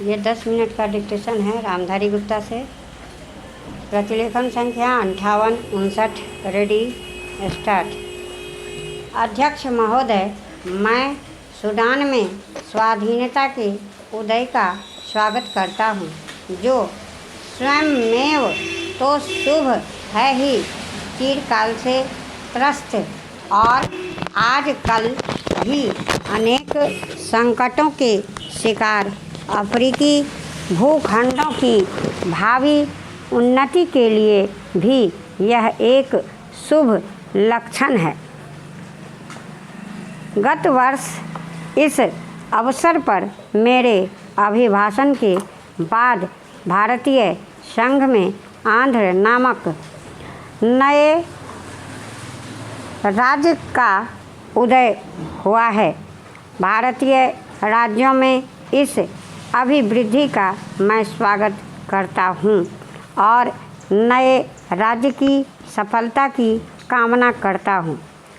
ये 10 मिनट का डिक्टेशन है रामधारी गुप्ता से। प्रतिलेखन संख्या 5859। Ready start. अध्यक्ष महोदय, मैं सूडान में स्वाधीनता के उदय का स्वागत करता हूँ, जो स्वयंमेव तो शुभ है ही, चिरकाल से त्रस्त और आजकल भी अनेक संकटों के शिकार अफ्रीकी भूखंडों की भावी उन्नति के लिए भी यह एक शुभ लक्षण है। गत वर्ष इस अवसर पर मेरे अभिभाषण के बाद भारतीय संघ में आंध्र नामक नए राज्य का उदय हुआ है। भारतीय राज्यों में इस अभिवृद्धि का मैं स्वागत करता हूँ और नए राज्य की सफलता की कामना करता हूँ।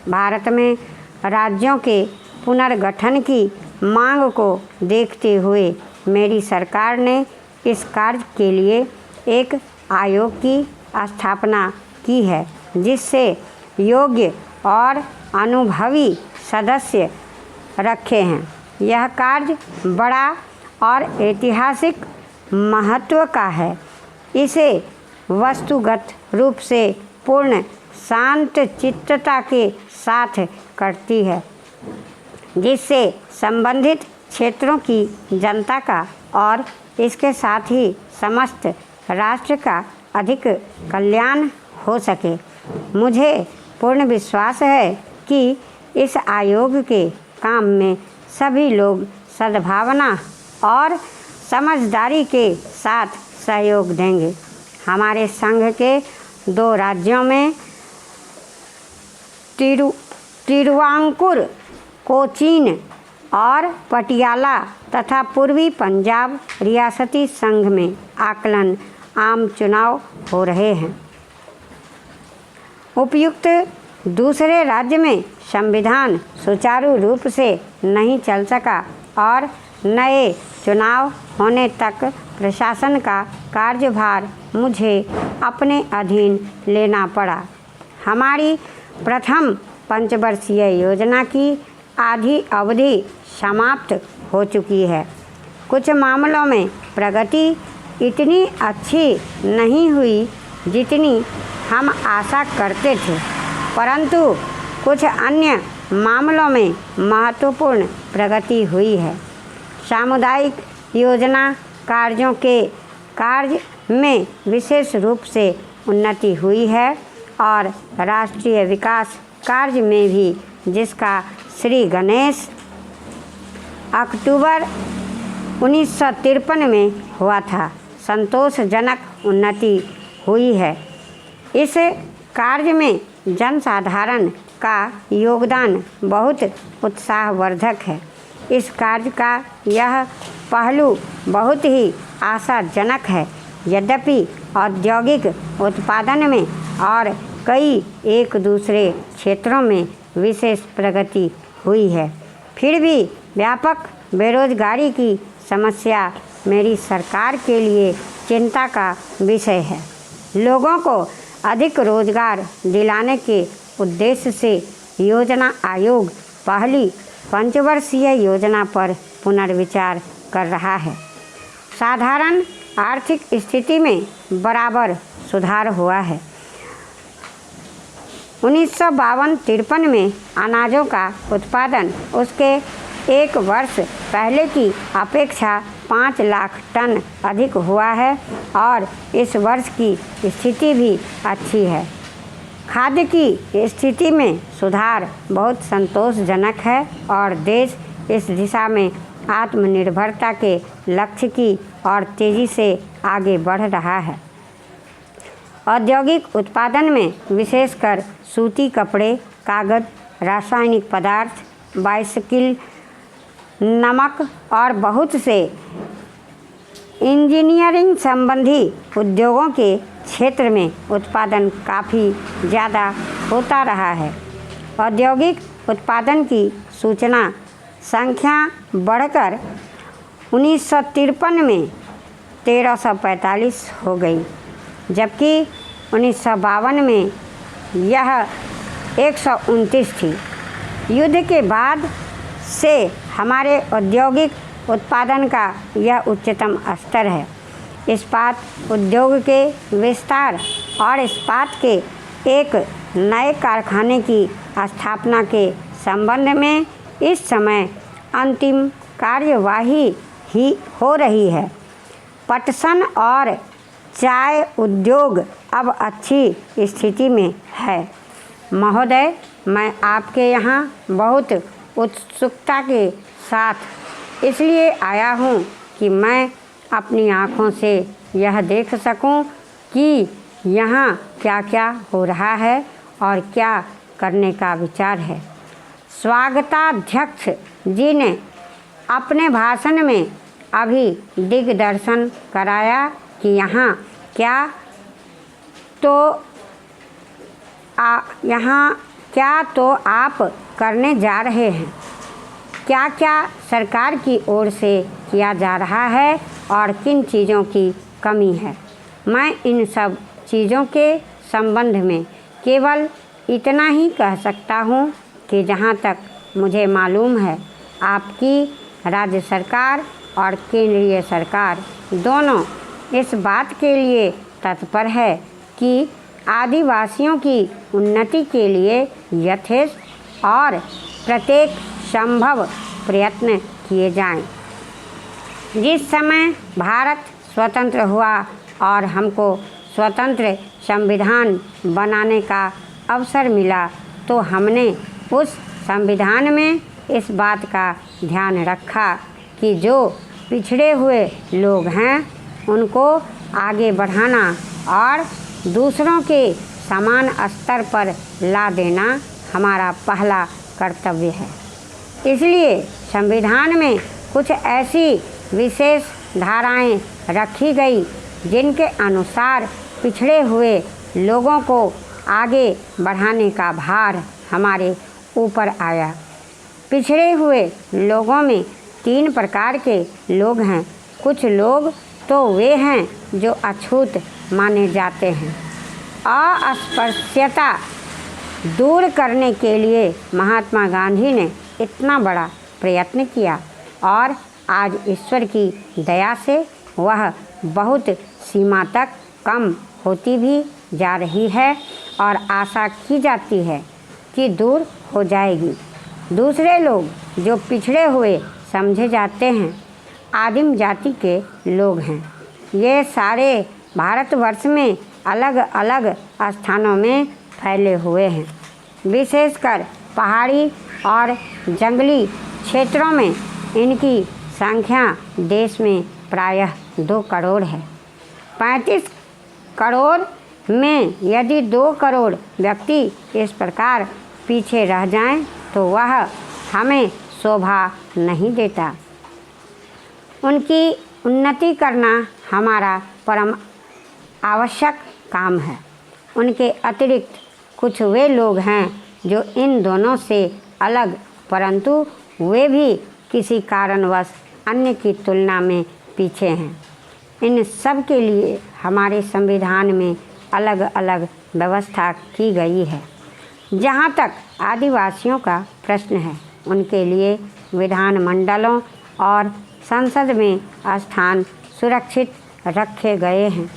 भारत में राज्यों के पुनर्गठन की मांग को देखते हुए मेरी सरकार ने इस कार्य के लिए एक आयोग की स्थापना की है, जिससे योग्य और अनुभवी सदस्य रखे हैं। यह कार्य बड़ा और ऐतिहासिक महत्व का है। इसे वस्तुगत रूप से पूर्ण शांत चित्तता के साथ करती है, जिससे संबंधित क्षेत्रों की जनता का और इसके साथ ही समस्त राष्ट्र का अधिक कल्याण हो सके। मुझे पूर्ण विश्वास है कि इस आयोग के काम में सभी लोग सद्भावना और समझदारी के साथ सहयोग देंगे। हमारे संघ के 2 राज्यों में तिरुवांकुर, कोचीन और पटियाला तथा पूर्वी पंजाब रियासती संघ में आकलन आम चुनाव हो रहे हैं। उपयुक्त दूसरे राज्य में संविधान सुचारू रूप से नहीं चल सका और नए चुनाव होने तक प्रशासन का कार्यभार मुझे अपने अधीन लेना पड़ा। हमारी प्रथम पंचवर्षीय योजना की आधी अवधि समाप्त हो चुकी है। कुछ मामलों में प्रगति इतनी अच्छी नहीं हुई जितनी हम आशा करते थे, परंतु कुछ अन्य मामलों में महत्वपूर्ण प्रगति हुई है। सामुदायिक योजना कार्यों के कार्य में विशेष रूप से उन्नति हुई है और राष्ट्रीय विकास कार्य में भी, जिसका श्री गणेश अक्टूबर 1953 में हुआ था, संतोषजनक उन्नति हुई है। इस कार्य में जनसाधारण का योगदान बहुत उत्साहवर्धक है। इस कार्य का यह पहलू बहुत ही आशाजनक है। यद्यपि औद्योगिक उत्पादन में और कई एक दूसरे क्षेत्रों में विशेष प्रगति हुई है, फिर भी व्यापक बेरोजगारी की समस्या मेरी सरकार के लिए चिंता का विषय है। लोगों को अधिक रोजगार दिलाने के उद्देश्य से योजना आयोग पहली पंचवर्षीय योजना पर पुनर्विचार कर रहा है। साधारण आर्थिक स्थिति में बराबर सुधार हुआ है। 1952-53 में अनाजों का उत्पादन उसके एक वर्ष पहले की अपेक्षा 5 लाख टन अधिक हुआ है और इस वर्ष की स्थिति भी अच्छी है। खाद्य की स्थिति में सुधार बहुत संतोषजनक है और देश इस दिशा में आत्मनिर्भरता के लक्ष्य की और तेज़ी से आगे बढ़ रहा है। औद्योगिक उत्पादन में विशेषकर सूती कपड़े, कागज़, रासायनिक पदार्थ, बाइसिकल, नमक और बहुत से इंजीनियरिंग संबंधी उद्योगों के क्षेत्र में उत्पादन काफ़ी ज़्यादा होता रहा है। औद्योगिक उत्पादन की सूचना संख्या बढ़कर 1953 में 1345 हो गई, जबकि 1952 में यह 129 थी। युद्ध के बाद से हमारे औद्योगिक उत्पादन का यह उच्चतम स्तर है। इस्पात उद्योग के विस्तार और इस्पात के एक नए कारखाने की स्थापना के संबंध में इस समय अंतिम कार्यवाही ही हो रही है। पटसन और चाय उद्योग अब अच्छी स्थिति में है। महोदय, मैं आपके यहाँ बहुत उत्सुकता के साथ इसलिए आया हूँ कि मैं अपनी आँखों से यह देख सकूँ कि यहाँ क्या क्या हो रहा है और क्या करने का विचार है। स्वागताध्यक्ष जी ने अपने भाषण में अभी दिग्दर्शन कराया कि यहाँ क्या तो आप करने जा रहे हैं, क्या क्या सरकार की ओर से किया जा रहा है और किन चीज़ों की कमी है। मैं इन सब चीज़ों के संबंध में केवल इतना ही कह सकता हूँ कि जहाँ तक मुझे मालूम है, आपकी राज्य सरकार और केंद्रीय सरकार दोनों इस बात के लिए तत्पर है कि आदिवासियों की उन्नति के लिए यथेष्ट और प्रत्येक संभव प्रयत्न किए जाएं। जिस समय भारत स्वतंत्र हुआ और हमको स्वतंत्र संविधान बनाने का अवसर मिला, तो हमने उस संविधान में इस बात का ध्यान रखा कि जो पिछड़े हुए लोग हैं उनको आगे बढ़ाना और दूसरों के समान स्तर पर ला देना हमारा पहला कर्तव्य है। इसलिए संविधान में कुछ ऐसी विशेष धाराएं रखी गई जिनके अनुसार पिछड़े हुए लोगों को आगे बढ़ाने का भार हमारे ऊपर आया। पिछड़े हुए लोगों में 3 प्रकार के लोग हैं। कुछ लोग तो वे हैं जो अछूत माने जाते हैं। अस्पृश्यता दूर करने के लिए महात्मा गांधी ने इतना बड़ा प्रयत्न किया और आज ईश्वर की दया से वह बहुत सीमा तक कम होती भी जा रही है और आशा की जाती है कि दूर हो जाएगी। दूसरे लोग जो पिछड़े हुए समझे जाते हैं, आदिम जाति के लोग हैं। ये सारे भारतवर्ष में अलग अलग स्थानों में फैले हुए हैं। विशेषकर पहाड़ी और जंगली क्षेत्रों में इनकी संख्या देश में प्रायः 2 करोड़ है। 35 करोड़ में यदि 2 करोड़ व्यक्ति इस प्रकार पीछे रह जाएं, तो वह हमें शोभा नहीं देता। उनकी उन्नति करना हमारा परम आवश्यक काम है। उनके अतिरिक्त कुछ वे लोग हैं जो इन दोनों से अलग, परंतु वे भी किसी कारणवश अन्य की तुलना में पीछे हैं। इन सब के लिए हमारे संविधान में अलग अलग व्यवस्था की गई है। जहाँ तक आदिवासियों का प्रश्न है, उनके लिए विधानमंडलों और संसद में स्थान सुरक्षित रखे गए हैं।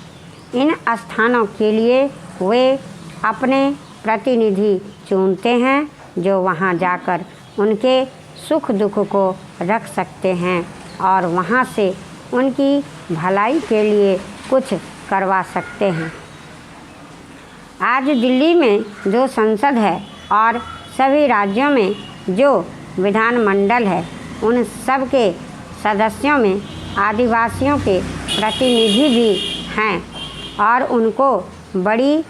इन स्थानों के लिए वे अपने प्रतिनिधि चुनते हैं जो वहां जाकर उनके सुख दुख को रख सकते हैं और वहां से उनकी भलाई के लिए कुछ करवा सकते हैं। आज दिल्ली में जो संसद है और सभी राज्यों में जो विधानमंडल है, उन सब के सदस्यों में आदिवासियों के प्रतिनिधि भी हैं और उनको बड़ी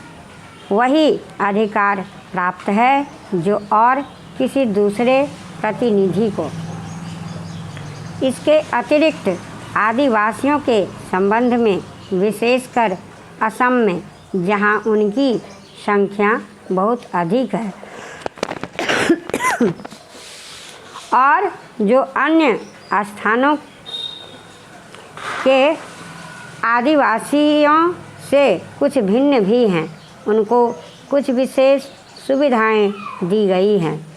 वही अधिकार प्राप्त है जो और किसी दूसरे प्रतिनिधि को। इसके अतिरिक्त आदिवासियों के संबंध में विशेषकर असम में, जहां उनकी संख्या बहुत अधिक है और जो अन्य स्थानों के आदिवासियों से कुछ भिन्न भी हैं। उनको कुछ विशेष सुविधाएं दी गई हैं।